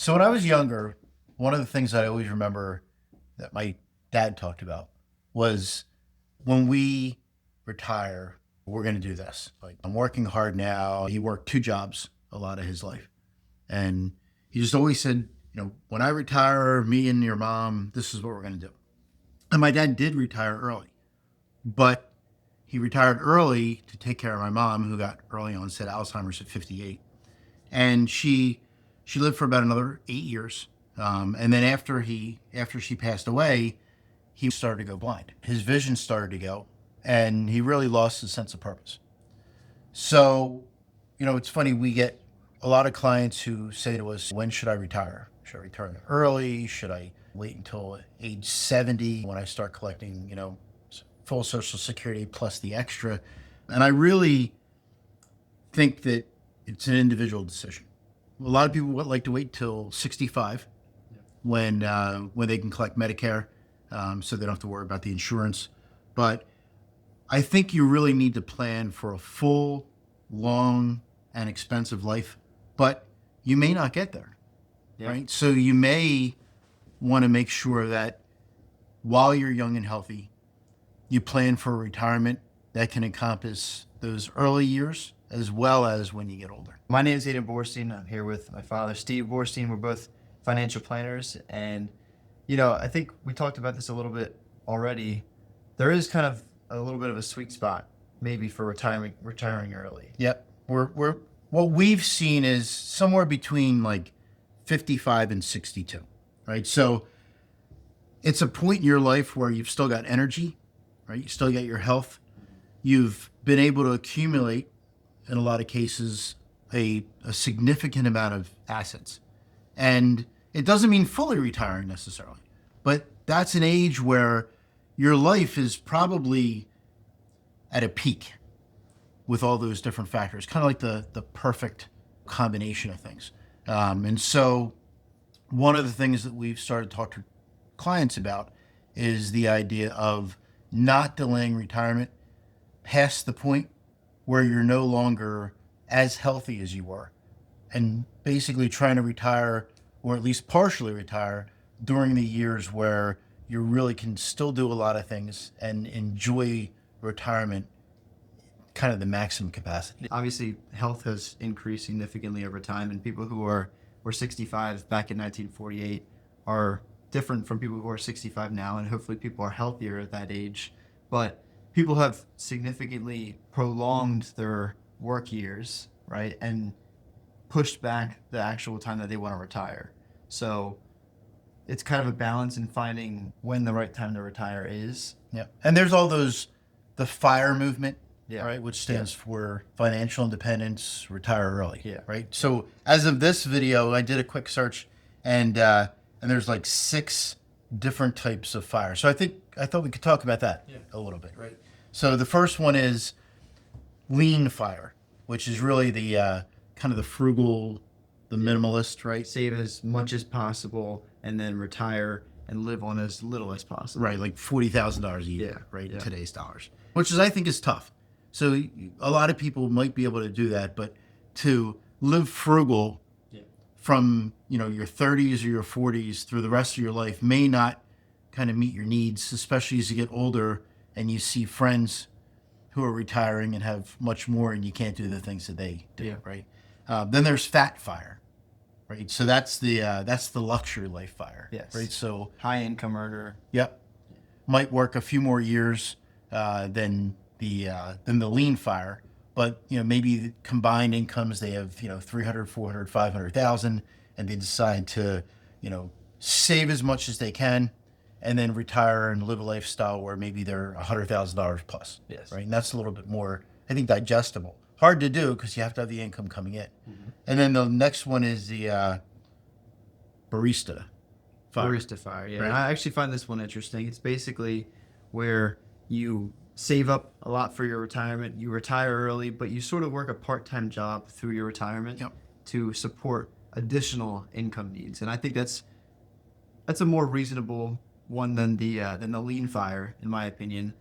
So when I was younger, one of the things I always remember that my dad talked about was when we retire, we're going to do this. Like, I'm working hard now. He worked two jobs a lot of his life. And he just always said, when I retire, me and your mom, this is what we're going to do. And my dad did retire early, but he retired early to take care of my mom, who got early onset Alzheimer's at 58. And she lived for about another 8 years. And then after she passed away, he started to go blind. His vision started to go, and he really lost his sense of purpose. So, it's funny, we get a lot of clients who say to us, when should I retire? Should I retire early? Should I wait until age 70 when I start collecting, full Social Security plus the extra? And I really think that it's an individual decision. A lot of people would like to wait till 65 when they can collect Medicare, so they don't have to worry about the insurance. But I think you really need to plan for a full, long, and expensive life, but you may not get there, right? So you may want to make sure that while you're young and healthy, you plan for a retirement that can encompass those early years as well as when you get older. My name is Aiden Boorstein. I'm here with my father, Steve Boorstein. We're both financial planners. And, I think we talked about this a little bit already. There is kind of a little bit of a sweet spot maybe for retiring early. Yep. What we've seen is somewhere between like 55 and 62, right? So it's a point in your life where you've still got energy, right? You still got your health. You've been able to accumulate, in a lot of cases, a significant amount of assets. And it doesn't mean fully retiring necessarily, but that's an age where your life is probably at a peak with all those different factors, kind of like the perfect combination of things. And so one of the things that we've started to talk to clients about is the idea of not delaying retirement past the point where you're no longer as healthy as you were, and basically trying to retire, or at least partially retire, during the years where you really can still do a lot of things and enjoy retirement kind of the maximum capacity. Obviously, health has increased significantly over time, and people who were 65 back in 1948 are different from people who are 65 now, and hopefully people are healthier at that age. But people have significantly prolonged their work years, right, and pushed back the actual time that they want to retire. So it's kind of a balance in finding when the right time to retire is. Yeah. And there's all the FIRE movement, Yeah. right, which stands for financial independence, retire early. Yeah. Right. So as of this video, I did a quick search, and there's like 6 different types of FIRE. So I thought we could talk about that a little bit, right? So the first one is lean FIRE, which is really the kind of the frugal, the minimalist, right? Save as much as possible and then retire and live on as little as possible. Right, like $40,000 a year, Yeah, right, in yeah. today's dollars, which I think is tough. So a lot of people might be able to do that, but to live frugal from your 30s or your 40s through the rest of your life may not kind of meet your needs, especially as you get older and you see friends who are retiring and have much more, and you can't do the things that they do, right? Then there's fat FIRE, right? So that's the luxury life FIRE, Yes. right? So High income earner. yep, might work a few more years than the lean FIRE, but maybe the combined incomes, they have 300, 400, 500,000, and they decide to save as much as they can, and then retire and live a lifestyle where maybe they're $100,000 plus. Yes. Right, and that's a little bit more, I think, digestible. Hard to do because you have to have the income coming in. Mm-hmm. And then the next one is the Barista FIRE. Barista FIRE, yeah. Right. And I actually find this one interesting. It's basically where you save up a lot for your retirement, you retire early, but you sort of work a part-time job through your retirement to support additional income needs. And I think that's a more reasonable one than the lean FIRE, in my opinion,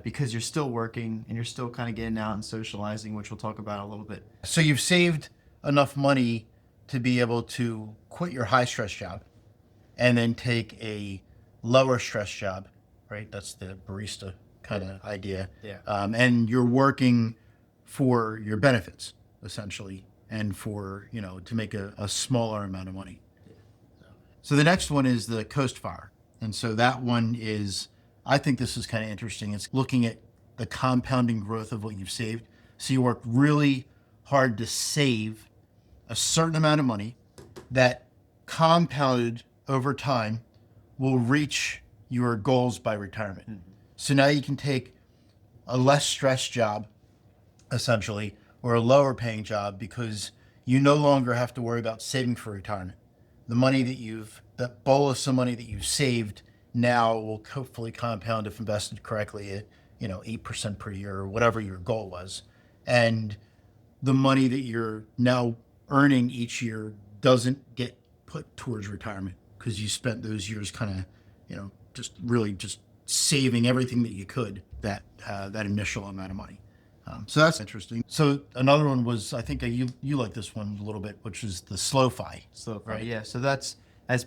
because you're still working and you're still kind of getting out and socializing, which we'll talk about a little bit. So you've saved enough money to be able to, quote quit your high stress job and then take a lower stress job, right? That's the barista kind of idea. Yeah. And you're working for your benefits essentially, and for, to make a smaller amount of money. So the next one is the Coast Fire. And so that one is, I think this is kind of interesting. It's looking at the compounding growth of what you've saved. So you work really hard to save a certain amount of money that compounded over time will reach your goals by retirement. Mm-hmm. So now you can take a less stress job, essentially, or a lower paying job, because you no longer have to worry about saving for retirement. The money that bolus of money that you've saved now will hopefully compound if invested correctly at 8% per year, or whatever your goal was. And the money that you're now earning each year doesn't get put towards retirement, because you spent those years kind of, just saving everything that you could, that initial amount of money. So that's interesting. So another one was, I think you like this one a little bit, which is the SoFi. SoFi, right? Yeah. So that's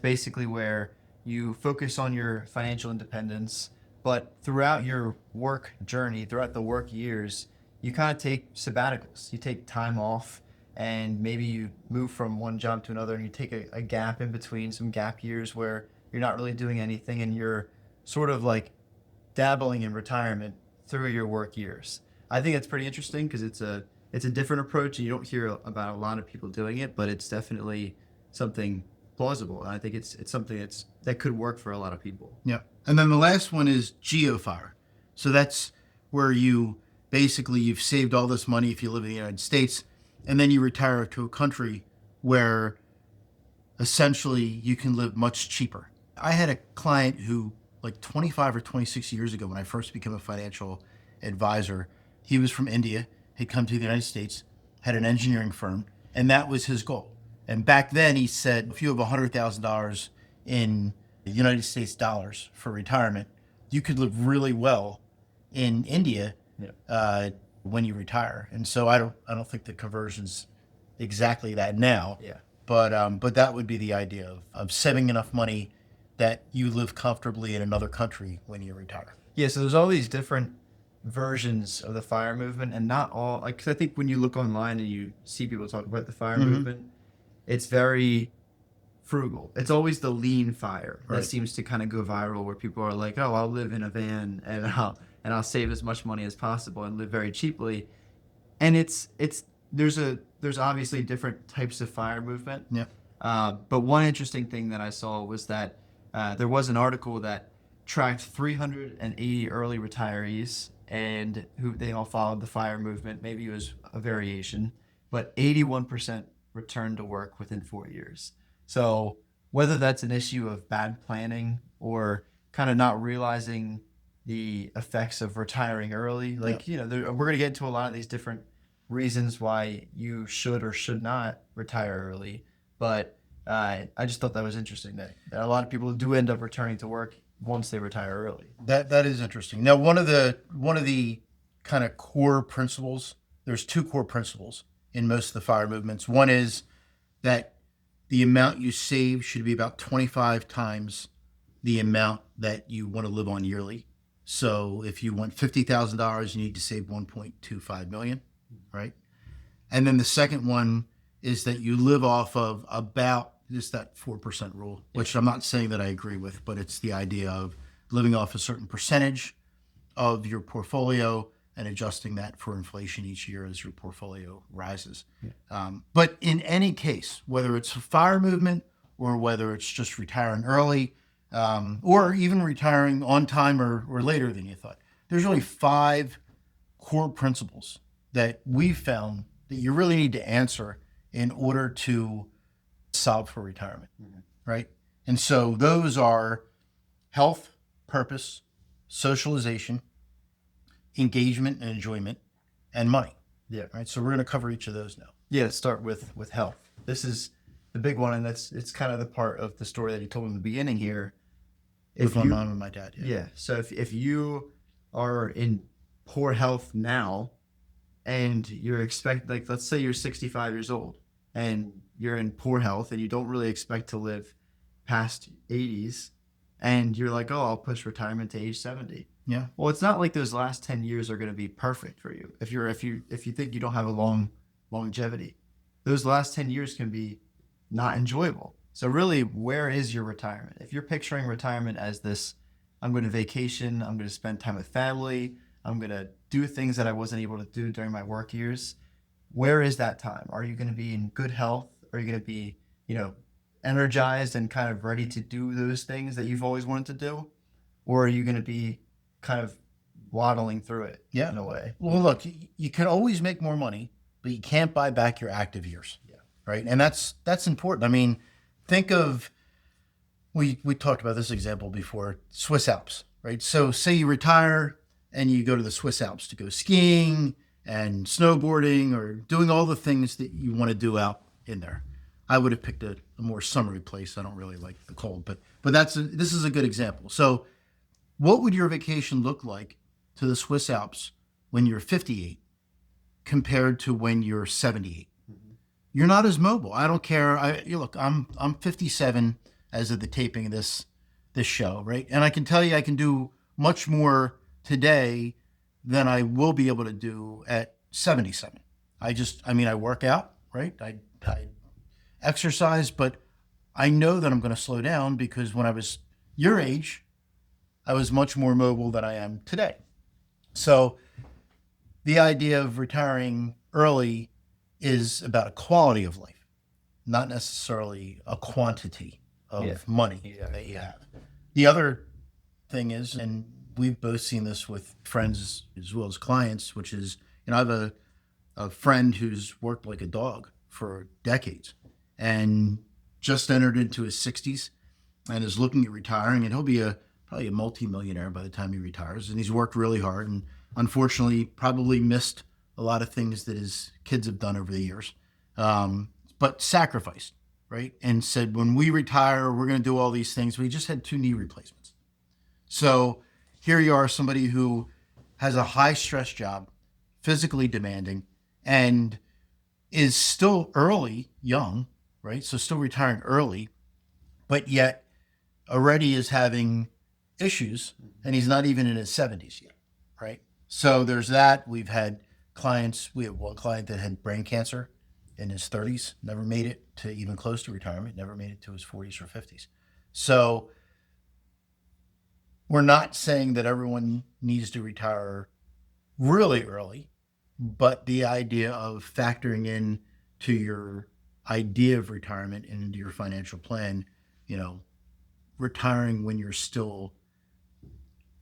basically where you focus on your financial independence, but throughout your work journey, throughout the work years, you kind of take sabbaticals. You take time off, and maybe you move from one job to another, and you take a gap in between, some gap years where you're not really doing anything, and you're sort of like dabbling in retirement through your work years. I think it's pretty interesting because it's a different approach, and you don't hear about a lot of people doing it, but it's definitely something plausible. And I think it's something that could work for a lot of people. Yeah. And then the last one is Geo FIRE. So that's where you've saved all this money if you live in the United States, and then you retire to a country where essentially you can live much cheaper. I had a client who, like 25 or 26 years ago, when I first became a financial advisor, he was from India, had come to the United States, had an engineering firm, and that was his goal. And back then he said, if you have $100,000 in United States dollars for retirement, you could live really well in India when you retire. And so I don't think the conversion's exactly that now. Yeah. But that would be the idea of saving enough money that you live comfortably in another country when you retire. Yeah. So there's all these different versions of the FIRE movement, and not all, like, 'cause I think when you look online and you see people talk about the FIRE movement, it's very frugal. It's always the lean FIRE that seems to kind of go viral, where people are like, oh, I'll live in a van and I'll save as much money as possible and live very cheaply. And there's obviously different types of FIRE movement. Yeah. But one interesting thing that I saw was that there was an article that tracked 380 early retirees, and who they all followed the FIRE movement. Maybe it was a variation, but 81% returned to work within 4 years. So whether that's an issue of bad planning or kind of not realizing the effects of retiring early, we're going to get into a lot of these different reasons why you should or should not retire early. But I just thought that was interesting that a lot of people do end up returning to work once they retire early. That is interesting. Now, one of the kind of core principles, there's two core principles in most of the FIRE movements. One is that the amount you save should be about 25 times the amount that you want to live on yearly. So if you want $50,000, you need to save 1.25 million, right? And then the second one is that you live off of about just that 4% rule, which I'm not saying that I agree with, but it's the idea of living off a certain percentage of your portfolio and adjusting that for inflation each year as your portfolio rises. Yeah. But in any case, whether it's a FIRE movement or whether it's just retiring early, or even retiring on time or later than you thought, there's really 5 core principles that we've found that you really need to answer in order to solve for retirement, right? And so those are health, purpose, socialization, engagement and enjoyment, and money. Yeah. Right. So we're going to cover each of those now. Yeah. Let's start with health. This is the big one, and it's kind of the part of the story that he told in the beginning here. With my mom and my dad. Yeah. So if you are in poor health now, and you're let's say you're 65 years old, and you're in poor health and you don't really expect to live past 80s, and you're like, oh, I'll push retirement to age 70. Yeah. Well, it's not like those last 10 years are going to be perfect for you. If you think you don't have a long longevity, those last 10 years can be not enjoyable. So really, where is your retirement? If you're picturing retirement as this, I'm going to vacation, I'm going to spend time with family, I'm going to do things that I wasn't able to do during my work years, where is that time? Are you going to be in good health? Are you going to be, energized and kind of ready to do those things that you've always wanted to do? Or are you going to be kind of waddling through it Yeah. in a way? Well, look, you can always make more money, but you can't buy back your active years. Yeah. Right. And that's important. I mean, think of, we talked about this example before, Swiss Alps, right? So say you retire and you go to the Swiss Alps to go skiing and snowboarding or doing all the things that you want to do out in there. I would have picked a more summery place. I don't really like the cold, but this is a good example. So what would your vacation look like to the Swiss Alps when you're 58 compared to when you're 78? Mm-hmm. You're not as mobile. I don't care. Look, I'm 57 as of the taping of this show, right? And I can tell you I can do much more today than I will be able to do at 77. I work out, right? I exercise, but I know that I'm going to slow down because when I was your age, I was much more mobile than I am today. So the idea of retiring early is about a quality of life, not necessarily a quantity of money that you have. The other thing is, and we've both seen this with friends as well as clients, which is, I have a friend who's worked like a dog for decades and just entered into his 60s and is looking at retiring, and he'll be probably a multi-millionaire by the time he retires. And he's worked really hard and unfortunately probably missed a lot of things that his kids have done over the years, but sacrificed, right? And said, when we retire, we're going to do all these things. We just had 2 knee replacements. So here you are, somebody who has a high stress job, physically demanding, and is still young, right? So still retiring early, but yet already is having issues, and he's not even in his 70s yet, right? So there's that. We have one client that had brain cancer in his 30s, never made it to even close to retirement, never made it to his 40s or 50s. So we're not saying that everyone needs to retire really early, but the idea of factoring in to your idea of retirement and into your financial plan, retiring when you're still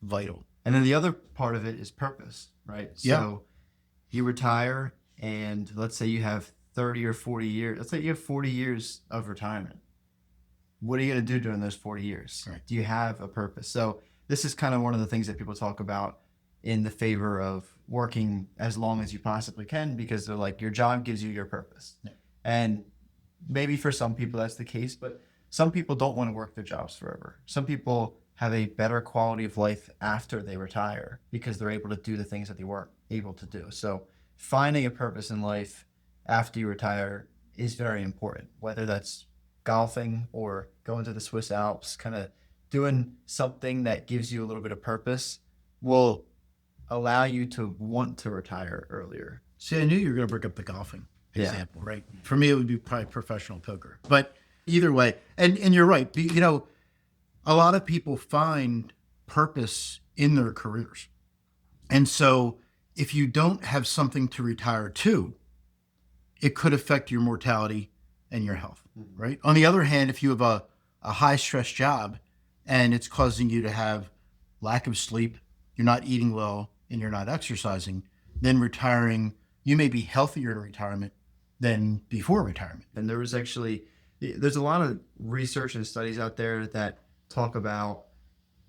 vital. And then the other part of it is purpose, right? Yeah. So you retire, and let's say you have 30 or 40 years. Let's say you have 40 years of retirement. What are you going to do during those 40 years? Right. Do you have a purpose? So this is kind of one of the things that people talk about in the favor of working as long as you possibly can, because they're like, your job gives you your purpose. Yeah. And maybe for some people that's the case, but some people don't want to work their jobs forever. Some people have a better quality of life after they retire because they're able to do the things that they weren't able to do. So finding a purpose in life after you retire is very important, whether that's golfing or going to the Swiss Alps. Kind of doing something that gives you a little bit of purpose will allow you to want to retire earlier. See, I knew you were going to bring up the golfing example, right? For me, it would be probably professional poker. But either way, and you're right. A lot of people find purpose in their careers. And so if you don't have something to retire to, it could affect your mortality and your health, right? On the other hand, if you have a high stress job and it's causing you to have lack of sleep, you're not eating well, and you're not exercising, then retiring, you may be healthier in retirement than before retirement. And there's a lot of research and studies out there that talk about,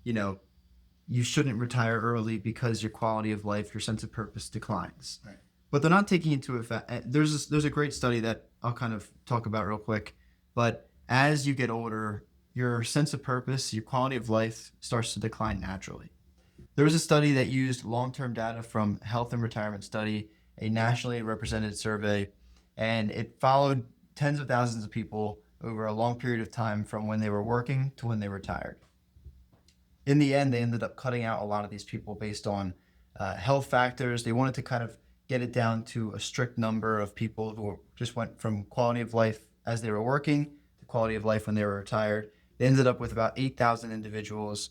you shouldn't retire early because your quality of life, your sense of purpose declines. Right. But they're not taking into effect. There's a great study that I'll kind of talk about real quick. But as you get older, your sense of purpose, your quality of life starts to decline naturally. There was a study that used long-term data from Health and Retirement Study, a nationally represented survey, and it followed tens of thousands of people over a long period of time from when they were working to when they retired. In the end, they ended up cutting out a lot of these people based on health factors. They wanted to kind of get it down to a strict number of people who just went from quality of life as they were working to quality of life when they were retired. They ended up with about 8,000 individuals.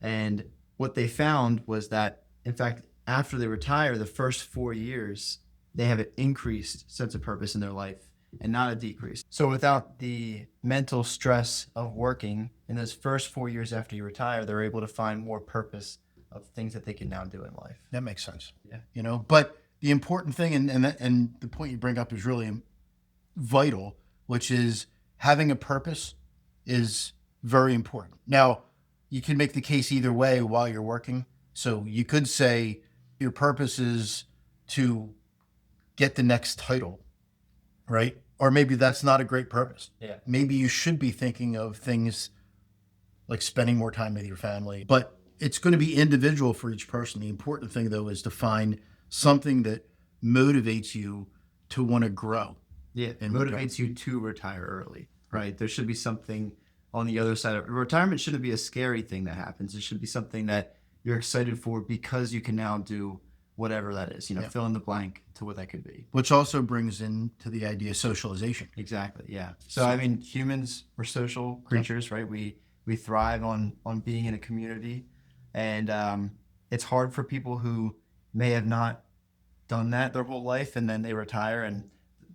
And what they found was that, in fact, after they retire, the first 4 years, they have an increased sense of purpose in their life and not a decrease. So without the mental stress of working in those first 4 years after you retire, they're able to find more purpose of things that they can now do in life. That makes sense. Yeah. But the important thing, and the point you bring up is really vital, which is having a purpose is very important. Now, you can make the case either way while you're working. So you could say your purpose is to get the next title, right? Or maybe that's not a great purpose. Yeah. Maybe you should be thinking of things like spending more time with your family, but it's going to be individual for each person. The important thing, though, is to find something that motivates you to want to grow. Yeah, it motivates you to retire early, right? There should be something on the other side of retirement. Shouldn't be a scary thing that happens. It should be something that you're excited for because you can now do whatever that is, fill in the blank to what that could be. Which also brings into the idea of socialization. Exactly, yeah. So I mean, humans, we're social creatures, right? We thrive on being in a community. And it's hard for people who may have not done that their whole life and then they retire, and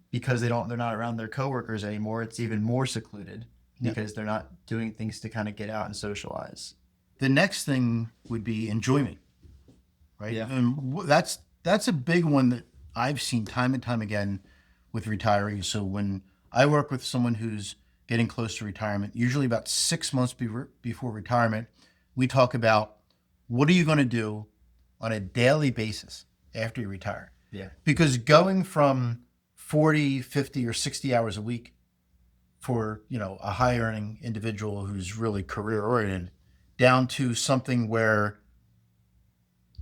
because they're not around their coworkers anymore, it's even more secluded because they're not doing things to kind of get out and socialize. The next thing would be enjoyment, right? Yeah. And that's a big one that I've seen time and time again with retirees. So when I work with someone who's getting close to retirement, usually about 6 months before retirement, we talk about what are you going to do on a daily basis after you retire? Yeah. Because going from 40, 50, or 60 hours a week for, a high earning individual who's really career oriented down to something where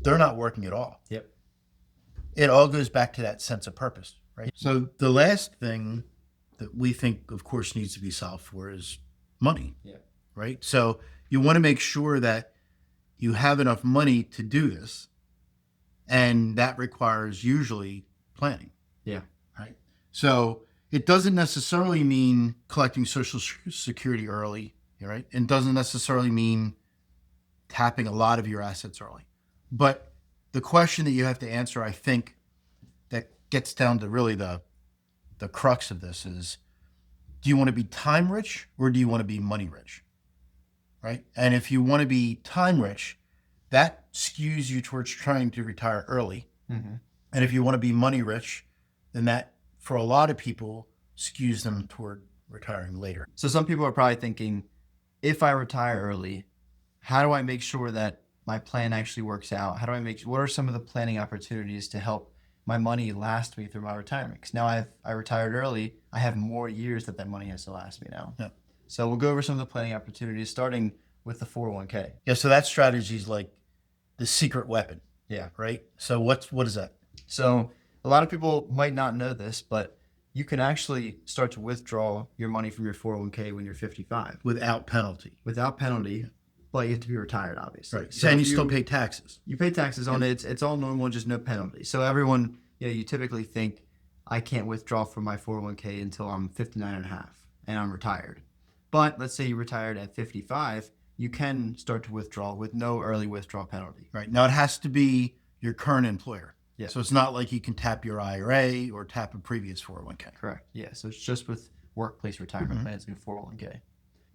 they're not working at all. Yep. It all goes back to that sense of purpose, right? So the last thing that we think, of course, needs to be solved for is money. Yeah. Right? So you want to make sure that you have enough money to do this. And that requires usually planning. Yeah. Right. So it doesn't necessarily mean collecting Social Security early, right? It doesn't necessarily mean tapping a lot of your assets early. But the question that you have to answer, I think, that gets down to really the crux of this is, do you want to be time rich or do you want to be money rich? Right? And if you want to be time rich, that skews you towards trying to retire early. Mm-hmm. And if you want to be money rich, then that, for a lot of people, skews them toward retiring later. So some people are probably thinking, if I retire early, how do I make sure that my plan actually works out? What are some of the planning opportunities to help my money last me through my retirement? Because now I retired early, I have more years that money has to last me now. Yeah. So we'll go over some of the planning opportunities, starting with the 401k. Yeah, so that strategy is like the secret weapon. Yeah. Right? So what is that? So a lot of people might not know this, but you can actually start to withdraw your money from your 401k when you're 55. Without penalty. Without penalty, but you have to be retired, obviously. Right. So and you still pay taxes. You pay taxes on it. It's all normal, just no penalty. So everyone, you typically think, I can't withdraw from my 401k until I'm 59 and a half and I'm retired. But let's say you retired at 55, you can start to withdraw with no early withdrawal penalty. Right. Now it has to be your current employer. Yeah. So it's not like you can tap your IRA or tap a previous 401k. Correct. Yeah. So it's just with workplace retirement plans and 401k.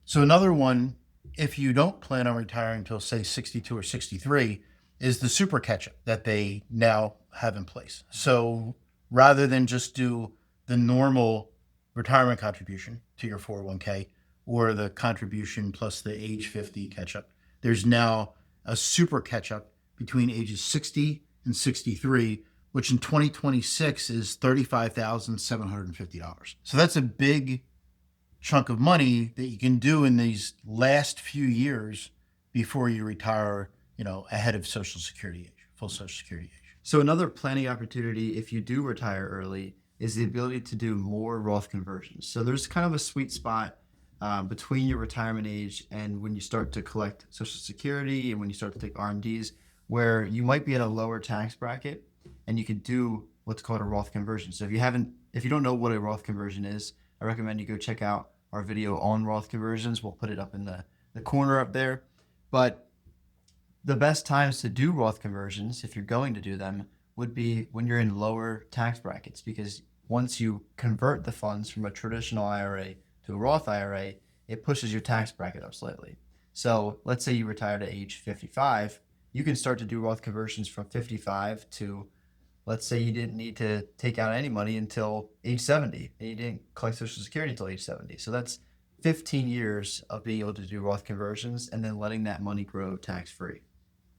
So another one, if you don't plan on retiring until say 62 or 63, is the super catch-up that they now have in place. So rather than just do the normal retirement contribution to your 401k or the contribution plus the age 50 catch-up, there's now a super catch-up between ages 60 and 63, which in 2026 is $35,750. So that's a big chunk of money that you can do in these last few years before you retire, ahead of Social Security age, full Social Security age. So another planning opportunity, if you do retire early, is the ability to do more Roth conversions. So there's kind of a sweet spot between your retirement age and when you start to collect Social Security and when you start to take RMDs, where you might be at a lower tax bracket and you could do what's called a Roth conversion. So if you don't know what a Roth conversion is, I recommend you go check out our video on Roth conversions. We'll put it up in the corner up there. But the best times to do Roth conversions, if you're going to do them, would be when you're in lower tax brackets, because once you convert the funds from a traditional IRA to a Roth IRA, it pushes your tax bracket up slightly. So let's say you retired at age 55, you can start to do Roth conversions from 55 to, let's say you didn't need to take out any money until age 70, and you didn't collect Social Security until age 70. So that's 15 years of being able to do Roth conversions and then letting that money grow tax-free.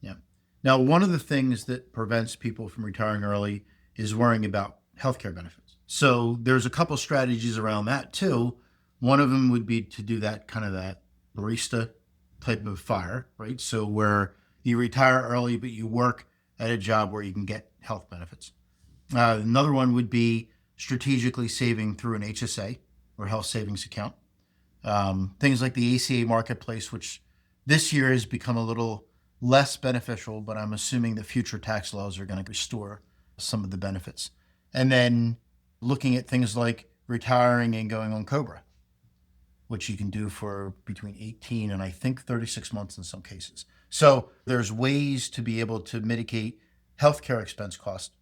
Yeah. Now, one of the things that prevents people from retiring early is worrying about healthcare benefits. So there's a couple strategies around that too. One of them would be to do that kind of that barista type of FIRE, right? So where you retire early, but you work at a job where you can get health benefits. Another one would be strategically saving through an HSA or health savings account. Things like the ACA marketplace, which this year has become a little less beneficial, but I'm assuming that future tax laws are going to restore some of the benefits. And then looking at things like retiring and going on COBRA, which you can do for between 18 and I think 36 months in some cases. So there's ways to be able to mitigate healthcare expense costs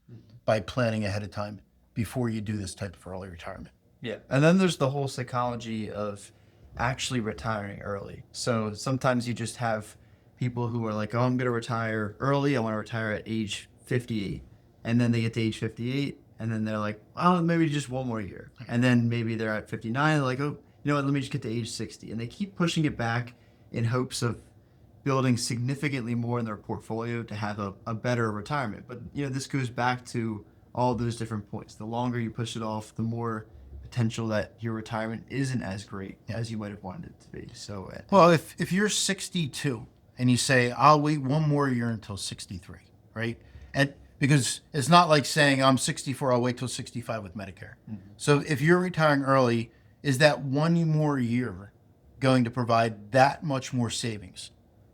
by planning ahead of time before you do this type of early retirement. Yeah. And then there's the whole psychology of actually retiring early. So sometimes you just have people who are like, oh, I'm going to retire early. I want to retire at age 58. And then they get to age 58 and then they're like, oh, maybe just one more year. And then maybe they're at 59. They're like, oh, you know what, let me just get to age 60. And they keep pushing it back in hopes of building significantly more in their portfolio to have a better retirement. But, you know, this goes back to all those different points. The longer you push it off, the more potential that your retirement isn't as great as you might have wanted it to be. So, well, if you're 62 and you say, I'll wait one more year until 63, right? And because it's not like saying I'm 64, I'll wait till 65 with Medicare. Mm-hmm. So if you're retiring early, is that one more year going to provide that much more savings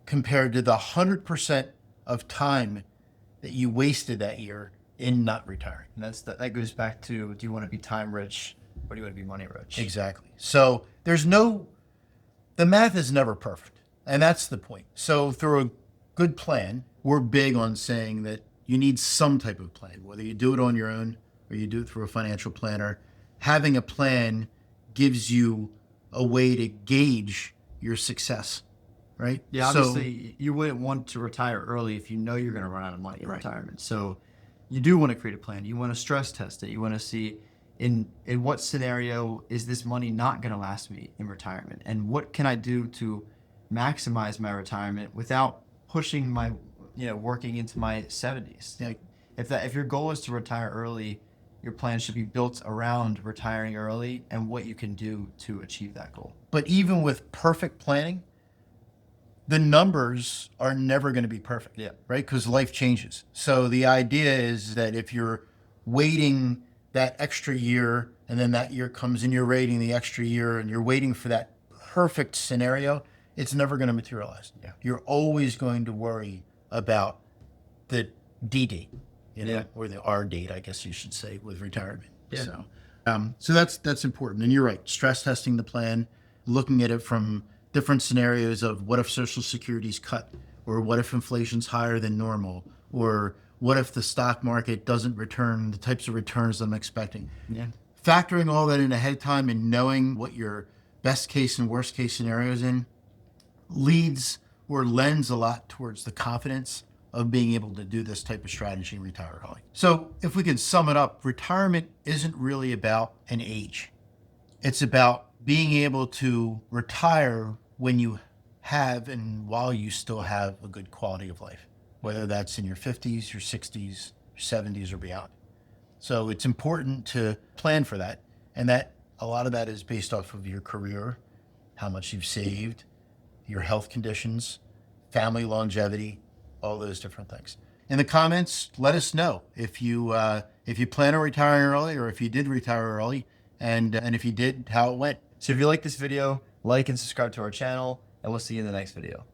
compared to the 100% of time that you wasted that year in not retiring? And that goes back to, do you want to be time rich or do you want to be money rich? Exactly. So the math is never perfect. And that's the point. So through a good plan, we're big on saying that you need some type of plan, whether you do it on your own or you do it through a financial planner. Having a plan gives you a way to gauge your success, right? Yeah, obviously you wouldn't want to retire early if you know you're going to run out of money in retirement. So you do want to create a plan. You want to stress test it. You want to see in what scenario is this money not going to last me in retirement? And what can I do to maximize my retirement without pushing my, working into my 70s? Yeah. If your goal is to retire early, your plan should be built around retiring early and what you can do to achieve that goal. But even with perfect planning, the numbers are never going to be perfect, right? Because life changes. So the idea is that if you're waiting that extra year and then that year comes and you're waiting the extra year and you're waiting for that perfect scenario, it's never going to materialize. Yeah. You're always going to worry about the D date, or the R date, I guess you should say, with retirement. Yeah. So that's important. And you're right. Stress testing the plan, looking at it from different scenarios of what if Social Security's cut, or what if inflation's higher than normal, or what if the stock market doesn't return the types of returns I'm expecting. Yeah. Factoring all that in ahead of time and knowing what your best case and worst case scenarios in leads or lends a lot towards the confidence of being able to do this type of strategy and retire early. So if we can sum it up, retirement isn't really about an age. It's about being able to retire when you have and while you still have a good quality of life, whether that's in your 50s, your 60s, your 70s, or beyond. So it's important to plan for that. And that a lot of that is based off of your career, how much you've saved, your health conditions, family longevity, all those different things. In the comments, let us know if you if you plan on retiring early, or if you did retire early, and if you did, how it went. So if you like this video, like and subscribe to our channel, and we'll see you in the next video.